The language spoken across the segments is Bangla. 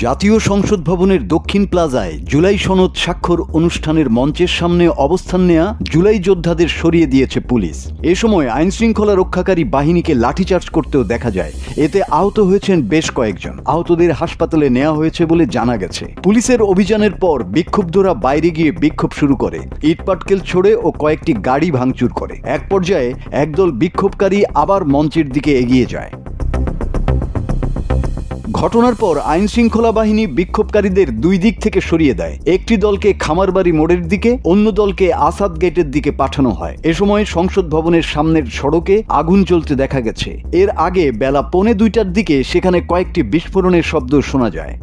জাতীয় সংসদ ভবনের দক্ষিণ প্লাজায় জুলাই সনদ স্বাক্ষর অনুষ্ঠানের মঞ্চের সামনে অবস্থান নেয়া জুলাই যোদ্ধাদের সরিয়ে দিয়েছে পুলিশ। এ সময় আইনশৃঙ্খলা রক্ষাকারী বাহিনীকে লাঠিচার্জ করতেও দেখা যায়। এতে আহত হয়েছেন বেশ কয়েকজন। আহতদের হাসপাতালে নেওয়া হয়েছে বলে জানা গেছে। পুলিশের অভিযানের পর বিক্ষুব্ধরা বাইরে গিয়ে বিক্ষোভ শুরু করে, ইটপাটকেল ছোড়ে ও কয়েকটি গাড়ি ভাঙচুর করে। এক পর্যায়ে একদল বিক্ষোভকারী আবার মঞ্চের দিকে এগিয়ে যায়। ঘটনার পর আইনশৃঙ্খলা বাহিনী বিক্ষোভকারীদের দুই দিক থেকে সরিয়ে দেয়। একটি দলকে খামারবাড়ি মোড়ের দিকে, অন্য দলকে আসাদ গেটের দিকে পাঠানো হয়। এ সময় সংসদ ভবনের সামনের সড়কে আগুন জ্বলতে দেখা গেছে। এর আগে বেলা 1:45টার দিকে সেখানে কয়েকটি বিস্ফোরণের শব্দ শোনা যায়।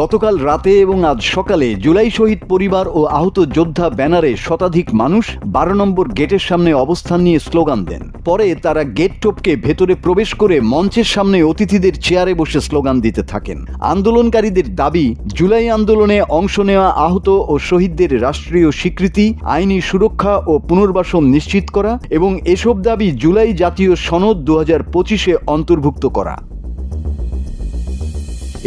গতকাল রাতে এবং আজ সকালে জুলাই শহীদ পরিবার ও আহত যোদ্ধা ব্যানারে শতাধিক মানুষ 12 নম্বর গেটের সামনে অবস্থান নিয়ে স্লোগান দেন। পরে তারা গেট টপকে ভেতরে প্রবেশ করে মঞ্চের সামনে অতিথিদের চেয়ারে বসে স্লোগান দিতে থাকেন। আন্দোলনকারীদের দাবি, জুলাই আন্দোলনে অংশ নেওয়া আহত ও শহীদদের রাষ্ট্রীয় স্বীকৃতি, আইনি সুরক্ষা ও পুনর্বাসন নিশ্চিত করা এবং এসব দাবি জুলাই জাতীয় সনদ 2025-এ অন্তর্ভুক্ত করা।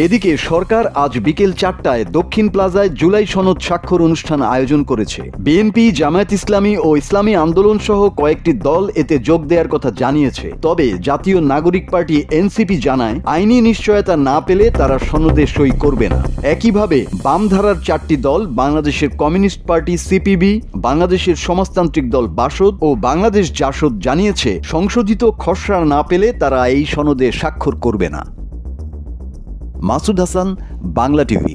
এদিকে সরকার আজ বিকেল 4টায় দক্ষিণ প্লাজায় জুলাই সনদ স্বাক্ষর অনুষ্ঠান আয়োজন করেছে। বিএনপি, জামায়াত ইসলামী ও ইসলামী আন্দোলন সহ কয়েকটি দল এতে যোগ দেওয়ার কথা জানিয়েছে। তবে জাতীয় নাগরিক পার্টি এনসিপি জানায়, আইনি নিশ্চয়তা না পেলে তারা সনদে সই করবে না। একইভাবে বামধারার 4টি দল, বাংলাদেশের কমিউনিস্ট পার্টি সিপিবি, বাংলাদেশের সমাজতান্ত্রিক দল বাসদ ও বাংলাদেশ জাসদ জানিয়েছে, সংশোধিত খসড়া না পেলে তারা এই সনদে স্বাক্ষর করবে না। মাসুদ হাসান, বাংলা টিভি।